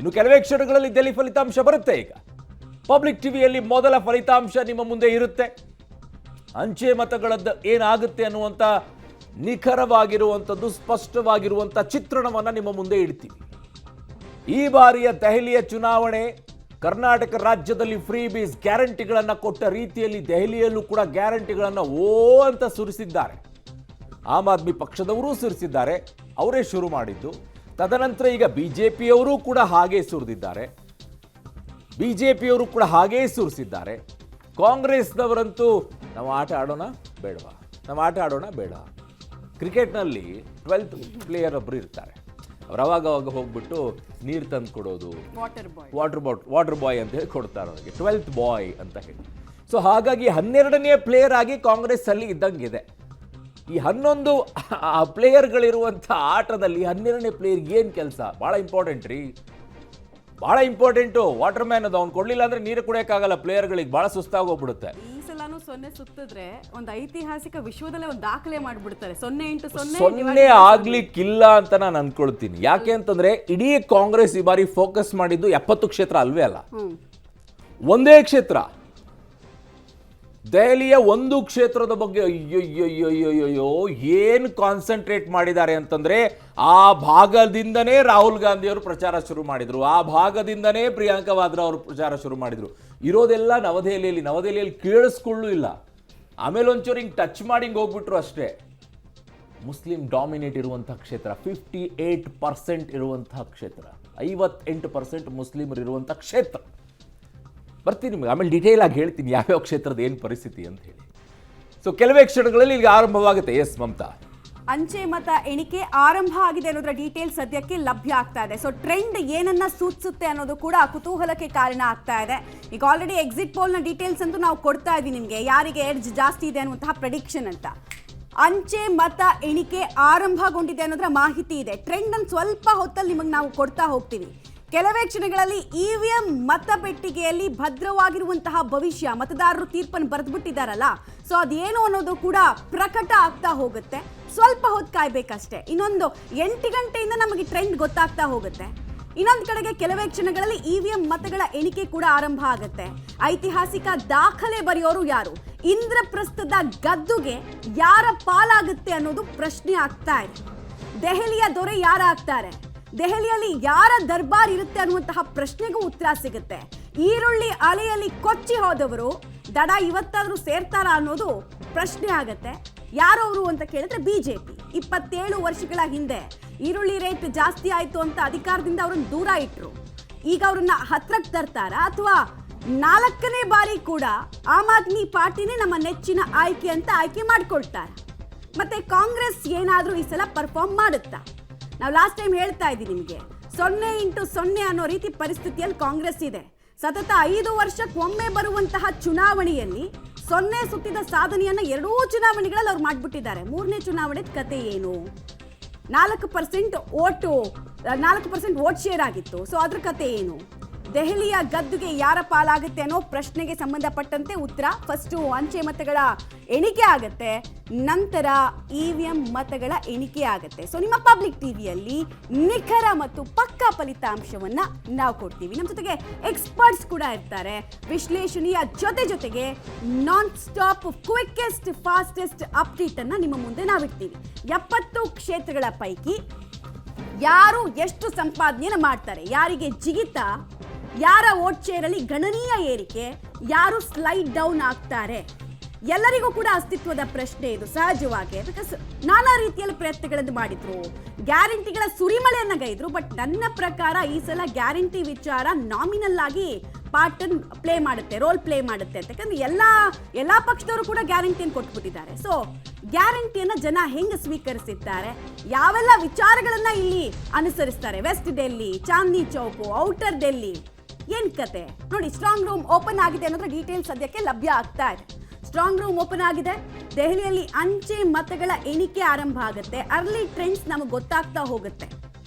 ಇನ್ನು ಕೆಲವೇ ಕ್ಷಣಗಳಲ್ಲಿ ದೆಹಲಿ ಫಲಿತಾಂಶ ಬರುತ್ತೆ. ಈಗ ಪಬ್ಲಿಕ್ ಟಿವಿಯಲ್ಲಿ ಮೊದಲ ಫಲಿತಾಂಶ ನಿಮ್ಮ ಮುಂದೆ ಇರುತ್ತೆ. ಅಂಚೆ ಮತಗಳದ್ದು ಏನಾಗುತ್ತೆ ಅನ್ನುವಂಥ ನಿಖರವಾಗಿರುವಂಥದ್ದು, ಸ್ಪಷ್ಟವಾಗಿರುವಂಥ ಚಿತ್ರಣವನ್ನು ನಿಮ್ಮ ಮುಂದೆ ಇಡ್ತೀವಿ. ಈ ಬಾರಿಯ ದೆಹಲಿಯ ಚುನಾವಣೆ ಕರ್ನಾಟಕ ರಾಜ್ಯದಲ್ಲಿ ಫ್ರೀ ಬೀಸ್ ಗ್ಯಾರಂಟಿಗಳನ್ನು ಕೊಟ್ಟ ರೀತಿಯಲ್ಲಿ ದೆಹಲಿಯಲ್ಲೂ ಕೂಡ ಗ್ಯಾರಂಟಿಗಳನ್ನು ಅಂತ ಸುರಿಸಿದ್ದಾರೆ. ಆಮ್ ಆದ್ಮಿ ಪಕ್ಷದವರೂ ಸುರಿಸಿದ್ದಾರೆ, ಅವರೇ ಶುರು ಮಾಡಿದ್ದು. ತದನಂತರ ಈಗ ಬಿಜೆಪಿಯವರು ಕೂಡ ಹಾಗೇ ಸುರಿದಿದ್ದಾರೆ, ಬಿಜೆಪಿಯವರು ಕೂಡ ಹಾಗೇ ಸುರಿಸಿದ್ದಾರೆ. ಕಾಂಗ್ರೆಸ್ನವರಂತೂ ನಾವು ಆಟ ಆಡೋಣ ಬೇಡವಾ, ನಾವು ಆಟ ಆಡೋಣ ಬೇಡ. ಕ್ರಿಕೆಟ್ನಲ್ಲಿ 12th ಪ್ಲೇಯರ್ ಒಬ್ಬರು ಇರ್ತಾರೆ, ಅವ್ರು ಅವಾಗ ಹೋಗ್ಬಿಟ್ಟು ನೀರು ತಂದು ಕೊಡೋದು, ವಾಟರ್ ಬಾಯ್ ಅಂತ ಹೇಳಿ ಕೊಡ್ತಾರೆ ಅವ್ರಿಗೆ, 12th ಬಾಯ್ ಅಂತ ಹೇಳಿ. ಸೊ ಹಾಗಾಗಿ 12ನೇ ಪ್ಲೇಯರ್ ಆಗಿ ಕಾಂಗ್ರೆಸ್ ಅಲ್ಲಿ ಇದ್ದಂಗಿದೆ. ಈ 11 ಪ್ಲೇಯರ್ಗಳಿರುವಂಥ ಆಟದಲ್ಲಿ 12ನೇ ಪ್ಲೇಯರ್ಗೆ ಏನು ಕೆಲಸ? ಭಾಳ ಇಂಪಾರ್ಟೆಂಟ್ ರೀ, ಭಾಳ ಇಂಪಾರ್ಟೆಂಟು. ವಾಟರ್ ಮ್ಯಾನ್ ಅದು ಅವ್ನು ಕೊಡಲಿಲ್ಲ ಅಂದ್ರೆ ನೀರು ಕುಡಿಯೋಕ್ಕಾಗಲ್ಲ ಪ್ಲೇಯರ್ಗಳಿಗೆ, ಭಾಳ ಸುಸ್ತಾಗೋಗ್ಬಿಡುತ್ತೆ. ಈ ಸಲಾನು 0 ಸುತ್ತಿದ್ರೆ ಒಂದು ಐತಿಹಾಸಿಕ ವಿಶ್ವದಲ್ಲೇ ಒಂದು ದಾಖಲೆ ಮಾಡಿಬಿಡ್ತಾರೆ. 0 ಆಗ್ಲಿಕ್ಕಿಲ್ಲ ಅಂತ ನಾನು ಅನ್ಕೊಳ್ತೀನಿ. ಯಾಕೆ ಅಂತಂದ್ರೆ ಇಡೀ ಕಾಂಗ್ರೆಸ್ ಈ ಬಾರಿ ಫೋಕಸ್ ಮಾಡಿದ್ದು 70 ಕ್ಷೇತ್ರ ಅಲ್ವೇ ಅಲ್ಲ, ಒಂದೇ ಕ್ಷೇತ್ರ. ದೆಹಲಿಯ ಒಂದು ಕ್ಷೇತ್ರದ ಬಗ್ಗೆ ಅಯ್ಯೋ ಏನು ಕಾನ್ಸಂಟ್ರೇಟ್ ಮಾಡಿದ್ದಾರೆ ಅಂತಂದ್ರೆ, ಆ ಭಾಗದಿಂದನೇ ರಾಹುಲ್ ಗಾಂಧಿ ಅವರು ಪ್ರಚಾರ ಶುರು ಮಾಡಿದ್ರು, ಆ ಭಾಗದಿಂದನೇ ಪ್ರಿಯಾಂಕಾ ವಾದ್ರಾ ಅವರು ಪ್ರಚಾರ ಶುರು ಮಾಡಿದ್ರು. ಇರೋದೆಲ್ಲ ನವದೆಹಲಿಯಲ್ಲಿ ಕೇಳಿಸ್ಕೊಳ್ಳೂ ಇಲ್ಲ. ಆಮೇಲೆ ಒಂಚೂರು ಹಿಂಗೆ ಟಚ್ ಮಾಡಿ ಹಿಂಗೆ ಹೋಗ್ಬಿಟ್ರು ಅಷ್ಟೇ. ಮುಸ್ಲಿಂ ಡಾಮಿನೇಟ್ ಇರುವಂತಹ ಕ್ಷೇತ್ರ, 58% ಇರುವಂತಹ ಕ್ಷೇತ್ರ, 58% ಮುಸ್ಲಿಮರು ಇರುವಂತಹ ಕ್ಷೇತ್ರ. ಬರ್ತೀನಿ ನಿಮಗೆ ಆಮೇಲೆ ಡೀಟೇಲ್ ಆಗಿ ಹೇಳ್ತೀನಿ ಯಾವ್ಯಾವ ಕ್ಷೇತ್ರದ ಏನು ಪರಿಸ್ಥಿತಿ ಅಂತ ಹೇಳಿ. ಸೊ ಕೆಲವೇ ಕ್ಷಣಗಳಲ್ಲಿ ಈಗ ಆರಂಭವಾಗುತ್ತೆ. ಎಸ್ ಮಮತಾ, ಅಂಚೆ ಮತ ಎಣಿಕೆ ಆರಂಭ ಆಗಿದೆ ಅನ್ನೋದ್ರ ಡೀಟೇಲ್ ಸದ್ಯಕ್ಕೆ ಲಭ್ಯ ಆಗ್ತಾ ಇದೆ. ಸೊ ಟ್ರೆಂಡ್ ಏನನ್ನ ಸೂಚಿಸುತ್ತೆ ಅನ್ನೋದು ಕೂಡ ಕುತೂಹಲಕ್ಕೆ ಕಾರಣ ಆಗ್ತಾ ಇದೆ. ಈಗ ಆಲ್ರೆಡಿ ಎಕ್ಸಿಟ್ ಪೋಲ್ ನ ಡೀಟೇಲ್ಸ್ ಅಂತೂ ನಾವು ಕೊಡ್ತಾ ಇದೀವಿ ನಿಮಗೆ, ಯಾರಿಗೆ ಎಡ್ಜ್ ಜಾಸ್ತಿ ಇದೆ ಅನ್ನುವಂತಹ ಪ್ರೆಡಿಕ್ಷನ್ ಅಂತ. ಅಂಚೆ ಮತ ಎಣಿಕೆ ಆರಂಭಗೊಂಡಿದೆ ಅನ್ನೋದ್ರ ಮಾಹಿತಿ ಇದೆ. ಟ್ರೆಂಡ್ ಅನ್ನು ಸ್ವಲ್ಪ ಹೊತ್ತಲ್ಲಿ ನಿಮಗೆ ನಾವು ಕೊಡ್ತಾ ಹೋಗ್ತೀವಿ. ಕೆಲವೇ ಕ್ಷಣಗಳಲ್ಲಿ ಇವಿಎಂ ಮತಪೆಟ್ಟಿಗೆಯಲ್ಲಿ ಭದ್ರವಾಗಿರುವಂತಹ ಭವಿಷ್ಯ, ಮತದಾರರು ತೀರ್ಪನ್ನು ಬರೆದ್ಬಿಟ್ಟಿದ್ದಾರಲ್ಲ, ಸೊ ಅದೇನು ಅನ್ನೋದು ಕೂಡ ಪ್ರಕಟ ಆಗ್ತಾ ಹೋಗುತ್ತೆ. ಸ್ವಲ್ಪ ಹೊತ್ತು ಕಾಯ್ಬೇಕಷ್ಟೇ. ಇನ್ನೊಂದು 8 ಗಂಟೆಯಿಂದ ನಮಗೆ ಟ್ರೆಂಡ್ ಗೊತ್ತಾಗ್ತಾ ಹೋಗುತ್ತೆ. ಇನ್ನೊಂದು ಕಡೆಗೆ ಕೆಲವೇ ಕ್ಷಣಗಳಲ್ಲಿ ಇವಿಎಂ ಮತಗಳ ಎಣಿಕೆ ಕೂಡ ಆರಂಭ ಆಗುತ್ತೆ. ಐತಿಹಾಸಿಕ ದಾಖಲೆ ಬರೆಯೋರು ಯಾರು, ಇಂದ್ರಪ್ರಸ್ಥದ ಗದ್ದುಗೆ ಯಾರ ಪಾಲಾಗುತ್ತೆ ಅನ್ನೋದು ಪ್ರಶ್ನೆ ಆಗ್ತಾ ಇದೆ. ದೆಹಲಿಯ ದೊರೆ ಯಾರಾಗ್ತಾರೆ, ದೆಹಲಿಯಲ್ಲಿ ಯಾರ ದರ್ಬಾರ್ ಇರುತ್ತೆ ಅನ್ನುವಂತಹ ಪ್ರಶ್ನೆಗೂ ಉತ್ತರ ಸಿಗುತ್ತೆ. ಈರುಳ್ಳಿ ಅಲೆಯಲ್ಲಿ ಕೊಚ್ಚಿ ಹೋದವರು ದಡ ಇವತ್ತಾದ್ರೂ ಸೇರ್ತಾರ ಅನ್ನೋದು ಪ್ರಶ್ನೆ ಆಗತ್ತೆ. ಯಾರವರು ಅಂತ ಕೇಳಿದ್ರೆ ಬಿಜೆಪಿ. 27 ವರ್ಷಗಳ ಹಿಂದೆ ಈರುಳ್ಳಿ ರೇಟ್ ಜಾಸ್ತಿ ಆಯ್ತು ಅಂತ ಅಧಿಕಾರದಿಂದ ಅವ್ರನ್ನ ದೂರ ಇಟ್ರು. ಈಗ ಅವ್ರನ್ನ ಹತ್ರಕ್ಕೆ ತರ್ತಾರ ಅಥವಾ 4ನೇ ಬಾರಿ ಕೂಡ ಆಮ್ ಆದ್ಮಿ ಪಾರ್ಟಿನೇ ನಮ್ಮ ನೆಚ್ಚಿನ ಆಯ್ಕೆ ಅಂತ ಆಯ್ಕೆ ಮಾಡ್ಕೊಳ್ತಾರೆ. ಮತ್ತೆ ಕಾಂಗ್ರೆಸ್ ಏನಾದ್ರೂ ಈ ಸಲ ಪರ್ಫಾರ್ಮ್ ಮಾಡುತ್ತಾ? ನಾವು ಲಾಸ್ಟ್ ಟೈಮ್ ಹೇಳ್ತಾ ಇದ್ದೀವಿ ನಿಮಗೆ, 0x0 ಅನ್ನೋ ರೀತಿ ಪರಿಸ್ಥಿತಿಯಲ್ಲಿ ಕಾಂಗ್ರೆಸ್ ಇದೆ. ಸತತ 5 ವರ್ಷಕ್ಕೊಮ್ಮೆ ಬರುವಂತಹ ಚುನಾವಣೆಯಲ್ಲಿ 0 ಸುತ್ತಿದ ಸಾಧನೆಯನ್ನ 2 ಚುನಾವಣೆಗಳಲ್ಲಿ ಅವ್ರು ಮಾಡ್ಬಿಟ್ಟಿದ್ದಾರೆ. 3ನೇ ಚುನಾವಣೆ ಕತೆ ಏನು? 4% ವೋಟ್ ಶೇರ್ ಆಗಿತ್ತು. ಸೊ ಅದ್ರ ಕತೆ ಏನು? ದೆಹಲಿಯ ಗದ್ದುಗೆ ಯಾರ ಪಾಲಾಗುತ್ತೆ ಅನ್ನೋ ಪ್ರಶ್ನೆಗೆ ಸಂಬಂಧಪಟ್ಟಂತೆ ಉತ್ತರ. ಫಸ್ಟು ಅಂಚೆ ಮತಗಳ ಎಣಿಕೆ ಆಗುತ್ತೆ, ನಂತರ ಇವಿಎಂ ಮತಗಳ ಎಣಿಕೆ ಆಗುತ್ತೆ. ಸೊ ನಿಮ್ಮ ಪಬ್ಲಿಕ್ ಟಿವಿಯಲ್ಲಿ ನಿಖರ ಮತ್ತು ಪಕ್ಕಾ ಫಲಿತಾಂಶವನ್ನ ನಾವು ಕೊಡ್ತೀವಿ. ನಮ್ಮ ಜೊತೆಗೆ ಎಕ್ಸ್ಪರ್ಟ್ಸ್ ಕೂಡ ಇರ್ತಾರೆ. ವಿಶ್ಲೇಷಣೆಯ ಜೊತೆಗೆ non stop quickest fastest update ಅನ್ನ ನಿಮ್ಮ ಮುಂದೆ ನಾವಿಡ್ತೀವಿ. 70 ಕ್ಷೇತ್ರಗಳ ಪೈಕಿ ಯಾರು ಎಷ್ಟು ಸಂಪಾದನೆಯನ್ನು ಮಾಡ್ತಾರೆ, ಯಾರಿಗೆ ಜಿಗಿತ, ಯಾರ ವೋಟ್ ಶೇರಲ್ಲಿ ಗಣನೀಯ ಏರಿಕೆ, ಯಾರು ಸ್ಲೈಡ್ ಡೌನ್ ಆಗ್ತಾರೆ, ಎಲ್ಲರಿಗೂ ಕೂಡ ಅಸ್ತಿತ್ವದ ಪ್ರಶ್ನೆ ಇದು ಸಹಜವಾಗಿ. ಬಿಕಾಸ್ ನಾನಾ ರೀತಿಯಲ್ಲಿ ಪ್ರಯತ್ನಗಳನ್ನು ಮಾಡಿದ್ರು, ಗ್ಯಾರಂಟಿಗಳ ಸುರಿಮಳೆಯನ್ನ ಗೈದ್ರು. ಬಟ್ ನನ್ನ ಪ್ರಕಾರ ಈ ಸಲ ಗ್ಯಾರಂಟಿ ವಿಚಾರ ನಾಮಿನಲ್ ಆಗಿ ಪಾರ್ಟ್ ಪ್ಲೇ ಮಾಡುತ್ತೆ, ರೋಲ್ ಪ್ಲೇ ಮಾಡುತ್ತೆ ಅಂತ. ಯಾಕಂದ್ರೆ ಎಲ್ಲಾ ಪಕ್ಷದವರು ಕೂಡ ಗ್ಯಾರಂಟಿಯನ್ನು ಕೊಟ್ಬಿಟ್ಟಿದ್ದಾರೆ. ಸೊ ಗ್ಯಾರಂಟಿಯನ್ನ ಜನ ಹೆಂಗೆ ಸ್ವೀಕರಿಸಿದ್ದಾರೆ, ಯಾವೆಲ್ಲ ವಿಚಾರಗಳನ್ನ ಇಲ್ಲಿ ಅನುಸರಿಸ್ತಾರೆ, ವೆಸ್ಟ್ ಡೆಲ್ಲಿ, ಚಾಂದ್ನಿ ಚೌಕ್, ಔಟರ್ ಡೆಲ್ಲಿ, ಏನ್ ಕತೆ ನೋಡಿ. ಸ್ಟ್ರಾಂಗ್ ರೂಮ್ ಓಪನ್ ಆಗಿದೆ ಅನ್ನೋದ್ರ ಡೀಟೇಲ್ಸ್ ಸದ್ಯಕ್ಕೆ ಲಭ್ಯ ಆಗ್ತಾ ಇದೆ. ಸ್ಟ್ರಾಂಗ್ ರೂಮ್ ಓಪನ್ ಆಗಿದೆ. ದೆಹಲಿಯಲ್ಲಿ ಅಂಚೆ ಮತಗಳ ಎಣಿಕೆ ಆರಂಭ ಆಗುತ್ತೆ. ಅರ್ಲಿ ಟ್ರೆಂಡ್ಸ್ ನಮಗೆ ಗೊತ್ತಾಗ್ತಾ ಹೋಗುತ್ತೆ.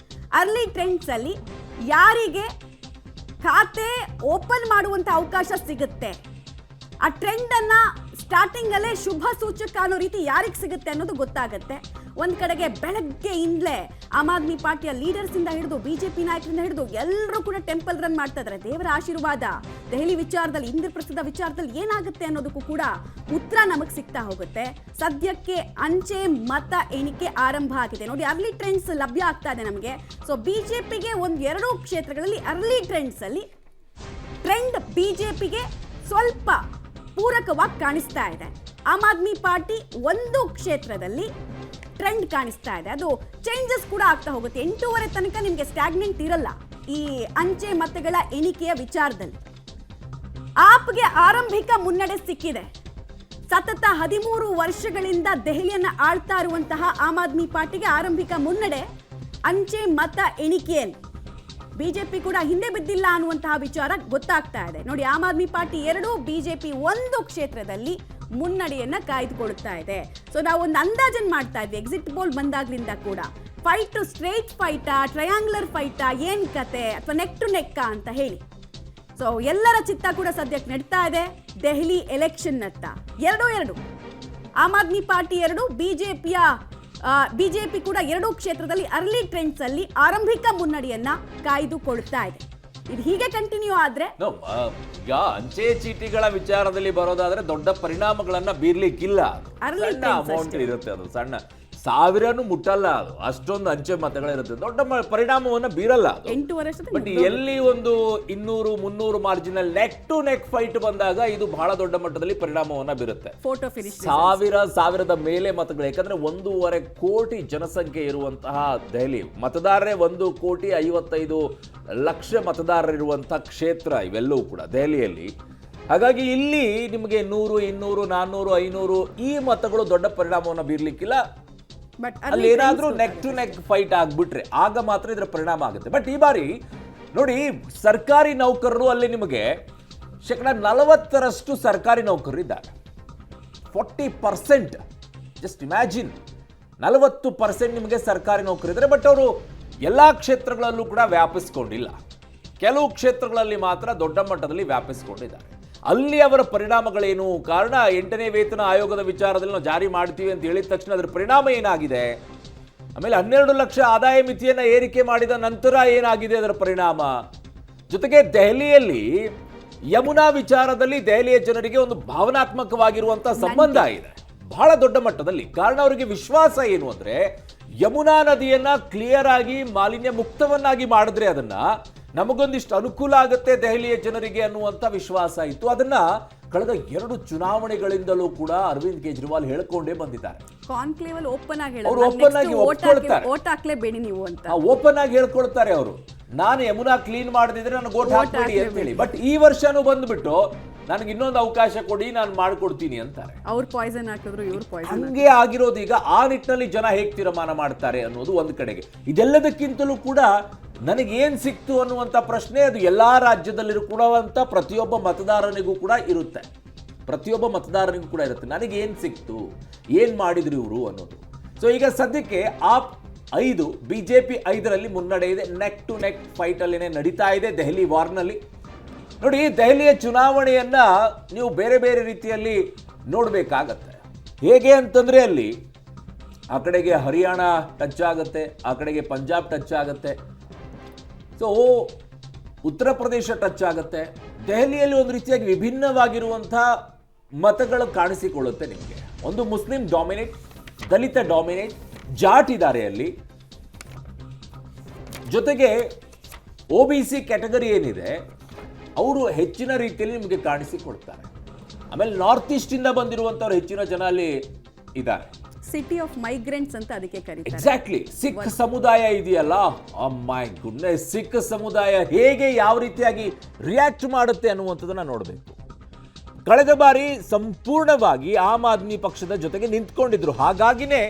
ಅರ್ಲಿ ಟ್ರೆಂಡ್ಸ್ ಅಲ್ಲಿ ಯಾರಿಗೆ ಖಾತೆ ಓಪನ್ ಮಾಡುವಂತ ಅವಕಾಶ ಸಿಗುತ್ತೆ, ಆ ಟ್ರೆಂಡ್ ಅನ್ನ ಸ್ಟಾರ್ಟಿಂಗ್ ಅಲ್ಲೇ ಶುಭ ಸೂಚಕ ಅನ್ನೋ ರೀತಿ ಯಾರಿಗೆ ಸಿಗುತ್ತೆ ಅನ್ನೋದು ಗೊತ್ತಾಗುತ್ತೆ. ಒಂದ್ ಕಡೆಗೆ ಬೆಳಗ್ಗೆಯಿಂದಲೇ ಆಮ್ ಆದ್ಮಿ ಪಾರ್ಟಿಯ ಲೀಡರ್ಸ್ ಇಂದ ಹಿಡಿದು ಬಿಜೆಪಿ ನಾಯಕರಿಂದ ಹಿಡಿದು ಎಲ್ಲರೂ ಕೂಡ ಟೆಂಪಲ್ ರನ್ ಮಾಡ್ತಾ ಇದ್ದಾರೆ. ದೇವರ ಆಶೀರ್ವಾದ ದೆಹಲಿ ವಿಚಾರದಲ್ಲಿ, ಇಂದ್ರಪ್ರಸ್ಥದ ವಿಚಾರದಲ್ಲಿ ಏನಾಗುತ್ತೆ ಅನ್ನೋದಕ್ಕೂ ಕೂಡ ಉತ್ತರ ನಮಗೆ ಸಿಗ್ತಾ ಹೋಗುತ್ತೆ. ಸದ್ಯಕ್ಕೆ ಅಂಚೆ ಮತ ಎಣಿಕೆ ಆರಂಭ ಆಗಿದೆ ನೋಡಿ, ಅರ್ಲಿ ಟ್ರೆಂಡ್ಸ್ ಲಭ್ಯ ಆಗ್ತಾ ಇದೆ ನಮಗೆ. ಸೊ ಬಿಜೆಪಿಗೆ ಒಂದೆರಡು ಕ್ಷೇತ್ರಗಳಲ್ಲಿ ಅರ್ಲಿ ಟ್ರೆಂಡ್ಸ್ ಅಲ್ಲಿ ಟ್ರೆಂಡ್ ಬಿಜೆಪಿಗೆ ಸ್ವಲ್ಪ ಪೂರಕವಾಗಿ ಕಾಣಿಸ್ತಾ ಇದೆ. ಆಮ್ ಆದ್ಮಿ ಪಾರ್ಟಿ ಒಂದು ಕ್ಷೇತ್ರದಲ್ಲಿ ಟ್ರೆಂಡ್ ಕಾಣಿಸ್ತಾ ಇದೆ, ಅದು ಚೇಂಜಸ್ ಕೂಡ ಆಗ್ತಾ ಹೋಗುತ್ತೆ. 8:30 ತನಕ ನಿಮಗೆ ಸ್ಟ್ಯಾಗ್ನೆಂಟ್ ಇರಲ್ಲ ಈ ಅಂಚೆ ಮತಗಳ ಎಣಿಕೆಯ ವಿಚಾರದಲ್ಲಿ. ಆಪ್ಗೆ ಆರಂಭಿಕ ಮುನ್ನಡೆ ಸಿಕ್ಕಿದೆ. ಸತತ 13 ವರ್ಷಗಳಿಂದ ದೆಹಲಿಯನ್ನ ಆಳ್ತಾ ಇರುವಂತಹ ಆಮ್ ಆದ್ಮಿ ಪಾರ್ಟಿಗೆ ಆರಂಭಿಕ ಮುನ್ನಡೆ ಅಂಚೆ ಮತ ಎಣಿಕೆಯಲ್ಲಿ. ಬಿಜೆಪಿ ಕೂಡ ಹಿಂದೆ ಬಿದ್ದಿಲ್ಲ ಅನ್ನುವಂತಹ ವಿಚಾರ ಗೊತ್ತಾಗ್ತಾ ಇದೆ ನೋಡಿ. ಆಮ್ ಆದ್ಮಿ ಪಾರ್ಟಿ 2, ಬಿಜೆಪಿ 1 ಕ್ಷೇತ್ರದಲ್ಲಿ ಮುನ್ನಡೆಯನ್ನ ಕಾಯ್ದುಕೊಳ್ಳುತ್ತಾ ಇದೆ. ಸೊ ನಾವು ಒಂದು ಅಂದಾಜನ್ ಮಾಡ್ತಾ ಇದ್ವಿ ಎಕ್ಸಿಟ್ ಪೋಲ್ ಬಂದಾಗ್ಲಿಂದ ಕೂಡ. ಫೈಟ್ ಸ್ಟ್ರೈಟ್ ಫೈಟಾ, ಟ್ರಯಾಂಗ್ಯುಲರ್ ಫೈಟಾ, ಏನ್ ಕತೆ, ಅಥವಾ ನೆಕ್ ಟು ನೆಕ್ ಅಂತ ಹೇಳಿ. ಸೊ ಎಲ್ಲರ ಚಿತ್ತ ಕೂಡ ಸದ್ಯಕ್ಕೆ ನಡ್ತಾ ಇದೆ ದೆಹಲಿ ಎಲೆಕ್ಷನ್ ನತ್ತ. 2-2 ಆಮ್ ಆದ್ಮಿ ಪಾರ್ಟಿ 2, ಬಿಜೆಪಿ ಕೂಡ 2 ಕ್ಷೇತ್ರದಲ್ಲಿ ಅರ್ಲಿ ಟ್ರೆಂಡ್ಸ್ ಅಲ್ಲಿ ಆರಂಭಿಕ ಮುನ್ನಡೆಯನ್ನ ಕಾಯ್ದುಕೊಳ್ತಾ ಇದೆ. ಇದು ಹೀಗೆ ಕಂಟಿನ್ಯೂ ಆದ್ರೆ ಈಗ ಅಂಚೆ ಚೀಟಿಗಳ ವಿಚಾರದಲ್ಲಿ ಬರೋದಾದ್ರೆ ದೊಡ್ಡ ಪರಿಣಾಮಗಳನ್ನ ಬೀರ್ಲಿಕ್ಕಿಲ್ಲ. ಸಣ್ಣ ಅಮೌಂಟ್ ಇರುತ್ತೆ, ಅದು ಸಣ್ಣ ಸಾವಿರನು ಮುಟ್ಟಲ್ಲ, ಅದು ಅಷ್ಟೊಂದು ಅಂಚೆ ಮತಗಳಿರುತ್ತೆ, ದೊಡ್ಡ ಪರಿಣಾಮವನ್ನ ಬೀರಲ್ಲ. 8 ವರ್ಷ ಬಟ್ ಎಲ್ಲಿ ಒಂದು 200-300 marginal neck to neck fight ಬಂದಾಗ ಇದು ಬಹಳ ದೊಡ್ಡ ಮಟ್ಟದಲ್ಲಿ ಪರಿಣಾಮವನ್ನ ಬೀರುತ್ತೆ. ಫೋಟೋ ಫಿನಿಶ್ ಸಾವಿರದ ಮೇಲೆ ಮತಗಳು, ಯಾಕಂದ್ರೆ 1.5 ಕೋಟಿ ಜನಸಂಖ್ಯೆ ಇರುವಂತಹ ದೆಹಲಿ, ಮತದಾರರೇ 1,55,00,000 ಮತದಾರರಿರುವಂತಹ ಕ್ಷೇತ್ರ ಇವೆಲ್ಲವೂ ಕೂಡ ದೆಹಲಿಯಲ್ಲಿ. ಹಾಗಾಗಿ ಇಲ್ಲಿ ನಿಮಗೆ 100, 200, 400, 500 ಈ ಮತಗಳು ದೊಡ್ಡ ಪರಿಣಾಮವನ್ನು ಬೀರ್ಲಿಕ್ಕಿಲ್ಲ. ಬಟ್ ಅಲ್ಲಿ ಏನಾದ್ರೂ ನೆಕ್ ಟು ನೆಕ್ ಫೈಟ್ ಆಗ್ಬಿಟ್ರೆ ಆಗ ಮಾತ್ರ ಇದರ ಪರಿಣಾಮ ಆಗುತ್ತೆ. ಬಟ್ ಈ ಬಾರಿ ನೋಡಿ, ಸರ್ಕಾರಿ ನೌಕರರು ಅಲ್ಲಿ ನಿಮಗೆ 40% ಸರ್ಕಾರಿ ನೌಕರರು ಇದ್ದಾರೆ. 40%, ಜಸ್ಟ್ ಇಮ್ಯಾಜಿನ್, 40% ನಿಮಗೆ ಸರ್ಕಾರಿ ನೌಕರರು ಇದ್ದಾರೆ. ಬಟ್ ಅವರು ಎಲ್ಲಾ ಕ್ಷೇತ್ರಗಳಲ್ಲೂ ಕೂಡ ವ್ಯಾಪಿಸ್ಕೊಂಡಿಲ್ಲ, ಕೆಲವು ಕ್ಷೇತ್ರಗಳಲ್ಲಿ ಮಾತ್ರ ದೊಡ್ಡ ಮಟ್ಟದಲ್ಲಿ ವ್ಯಾಪಿಸ್ಕೊಂಡಿದ್ದಾರೆ. ಅಲ್ಲಿ ಅವರ ಪರಿಣಾಮಗಳೇನು? ಕಾರಣ 8ನೇ ವೇತನ ಆಯೋಗದ ವಿಚಾರದಲ್ಲಿ ನಾವು ಜಾರಿ ಮಾಡ್ತೀವಿ ಅಂತ ಹೇಳಿದ ತಕ್ಷಣ ಅದರ ಪರಿಣಾಮ ಏನಾಗಿದೆ? ಆಮೇಲೆ 12 ಲಕ್ಷ ಆದಾಯ ಮಿತಿಯನ್ನ ಏರಿಕೆ ಮಾಡಿದ ನಂತರ ಏನಾಗಿದೆ ಅದರ ಪರಿಣಾಮ? ಜೊತೆಗೆ ದೆಹಲಿಯಲ್ಲಿ ಯಮುನಾ ವಿಚಾರದಲ್ಲಿ ದೆಹಲಿಯ ಜನರಿಗೆ ಒಂದು ಭಾವನಾತ್ಮಕವಾಗಿರುವಂತಹ ಸಂಬಂಧ ಇದೆ ಬಹಳ ದೊಡ್ಡ ಮಟ್ಟದಲ್ಲಿ. ಕಾರಣ ಅವರಿಗೆ ವಿಶ್ವಾಸ ಏನು ಅಂದ್ರೆ, ಯಮುನಾ ನದಿಯನ್ನ ಕ್ಲಿಯರ್ ಆಗಿ ಮಾಲಿನ್ಯ ಮುಕ್ತವನ್ನಾಗಿ ಮಾಡಿದ್ರೆ ಅದನ್ನ ನಮಗೊಂದಿಷ್ಟು ಅನುಕೂಲ ಆಗುತ್ತೆ ದೆಹಲಿಯ ಜನರಿಗೆ ಅನ್ನುವಂಥ ವಿಶ್ವಾಸ ಇತ್ತು. ಅದನ್ನ ಕಳೆದ 2 ಚುನಾವಣೆಗಳಿಂದಲೂ ಕೂಡ ಅರವಿಂದ್ ಕೇಜ್ರಿವಾಲ್ ಹೇಳ್ಕೊಂಡೇ ಬಂದಿದ್ದಾರೆ. ಕಾನ್ಕ್ಲೇವ್ ಅಲ್ಲಿ ಓಪನ್ ಆಗಿ ಅವರು ಓಪನ್ ಆಗಿ ಒಪ್ಕೊಳ್ತಾರೆ, ವೋಟ್ ಹಾಕ್ಲೇಬೇಡಿ ನೀವು ಅಂತ ಓಪನ್ ಆಗಿ ಹೇಳ್ಕೊಳ್ತಾರೆ ಅವರು. ನಾನು ಯಮುನಾ ಕ್ಲೀನ್ ಮಾಡದಿದ್ರೆ ನನಗೆ ವೋಟ್ ಹಾಕ್ಬೇಡಿ ಅಂತ ಹೇಳಿ. ಬಟ್ ಈ ವರ್ಷನೂ ಬಂದ್ಬಿಟ್ಟು ನನಗೆ ಇನ್ನೊಂದು ಅವಕಾಶ ಕೊಡಿ, ನಾನು ಮಾಡ್ಕೊಡ್ತೀನಿ ಅಂತಾರೆ. ಅವ್ರು ಪಾಯ್ಸನ್ ಹಾಕಿದ್ರು, ಇವ್ರು ಪಾಯ್ಸನ್. ಹಂಗೆ ಆಗಿರೋದು. ಈಗ ಆ ನಿಟ್ಟಿನಲ್ಲಿ ಜನ ಹೇಗೆ ತೀರ್ಮಾನ ಮಾಡ್ತಾರೆ ಅನ್ನೋದು ಒಂದು ಕಡೆಗೆ. ಇದೆಲ್ಲದಕ್ಕಿಂತಲೂ ಕೂಡ ನನಗೇನ್ ಸಿಕ್ತು ಅನ್ನುವಂಥ ಪ್ರಶ್ನೆ ಅದು ಎಲ್ಲಾ ರಾಜ್ಯದಲ್ಲಿರೂ ಕೂಡುವಂಥ ಪ್ರತಿಯೊಬ್ಬ ಮತದಾರನಿಗೂ ಕೂಡ ಇರುತ್ತೆ. ನನಗೇನ್ ಸಿಕ್ತು, ಏನ್ ಮಾಡಿದ್ರು ಇವರು ಅನ್ನೋದು. ಸೊ ಈಗ ಸದ್ಯಕ್ಕೆ ಆಪ್ 5, ಬಿಜೆಪಿ 5ರಲ್ಲಿ ಮುನ್ನಡೆ ಇದೆ. ನೆಕ್ ಟು ನೆಕ್ ಫೈಟ್ ಅಲ್ಲಿನೇ ನಡೀತಾ ಇದೆ ದೆಹಲಿ ವಾರ್ನಲ್ಲಿ. ನೋಡಿ, ದೆಹಲಿಯ ಚುನಾವಣೆಯನ್ನ ನೀವು ಬೇರೆ ಬೇರೆ ರೀತಿಯಲ್ಲಿ ನೋಡಬೇಕಾಗತ್ತೆ. ಹೇಗೆ ಅಂತಂದ್ರೆ ಅಲ್ಲಿ ಆ ಕಡೆಗೆ ಹರಿಯಾಣ ಟಚ್ ಆಗುತ್ತೆ, ಆ ಕಡೆಗೆ ಪಂಜಾಬ್ ಟಚ್ ಆಗುತ್ತೆ, ಸೊ ಉತ್ತರ ಪ್ರದೇಶ ಟಚ್ ಆಗುತ್ತೆ. ದೆಹಲಿಯಲ್ಲಿ ಒಂದು ರೀತಿಯಾಗಿ ವಿಭಿನ್ನವಾಗಿರುವಂಥ ಮತಗಳು ಕಾಣಿಸಿಕೊಳ್ಳುತ್ತೆ ನಿಮಗೆ. ಒಂದು ಮುಸ್ಲಿಂ ಡಾಮಿನೇಟ್, ದಲಿತ ಡಾಮಿನೇಟ್, ಜಾಟ್ ಇದ್ದಾರೆ ಅಲ್ಲಿ. ಜೊತೆಗೆ OBC ಕ್ಯಾಟಗರಿ ಏನಿದೆ ಅವರು ಹೆಚ್ಚಿನ ರೀತಿಯಲ್ಲಿ ನಿಮಗೆ ಕಾಣಿಸಿಕೊಳ್ತಾರೆ. ಆಮೇಲೆ ನಾರ್ತ್ ಈಸ್ಟ್ ಇಂದ ಬಂದಿರುವಂತವ್ರು ಹೆಚ್ಚಿನ ಜನ ಅಲ್ಲಿ ಇದ್ದಾರೆ. ಸಿಟಿ ಆಫ್ ಮೈಗ್ರೆಂಟ್ಸ್ ಅಂತ ಅದಕ್ಕೆ ಕರೀತಾರೆ. ಎಕ್ಸಾಕ್ಟ್ಲಿ. ಸಿಖ್ ಸಮುದಾಯ ಇದೆಯಲ್ಲ, ಮೈ ಗುಡ್ನೆಸ್, ಸಿಖ್ ಸಮುದಾಯ ಹೇಗೆ ಯಾವ ರೀತಿಯಾಗಿ ರಿಯಾಕ್ಟ್ ಮಾಡುತ್ತೆ ಅನ್ನುವಂಥದ್ದನ್ನ ನೋಡಬೇಕು. ಕಳೆದ ಬಾರಿ ಸಂಪೂರ್ಣವಾಗಿ ಆಮ್ ಆದ್ಮಿ ಪಕ್ಷದ ಜೊತೆಗೆ ನಿಂತ್ಕೊಂಡಿದ್ರು, ಹಾಗಾಗಿನೇ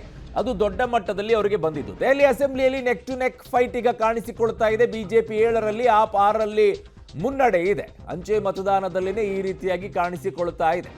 ಅದು ದೊಡ್ಡ ಮಟ್ಟದಲ್ಲಿ ಅವರಿಗೆ ಬಂದಿದ್ದು. ದೆಹಲಿ ಅಸೆಂಬ್ಲಿಯಲ್ಲಿ ನೆಕ್ ಟು ನೆಕ್ ಫೈಟ್ ಈಗ ಕಾಣಿಸಿಕೊಳ್ತಾ ಇದೆ. ಬಿಜೆಪಿ 7ರಲ್ಲಿ, ಆಪ್ 6ರಲ್ಲಿ ಮುನ್ನಡೆ ಇದೆ. ಅಂಚೆ ಮತದಾನದಲ್ಲಿನೇ ಈ ರೀತಿಯಾಗಿ ಕಾಣಿಸಿಕೊಳ್ತಾ ಇದೆ.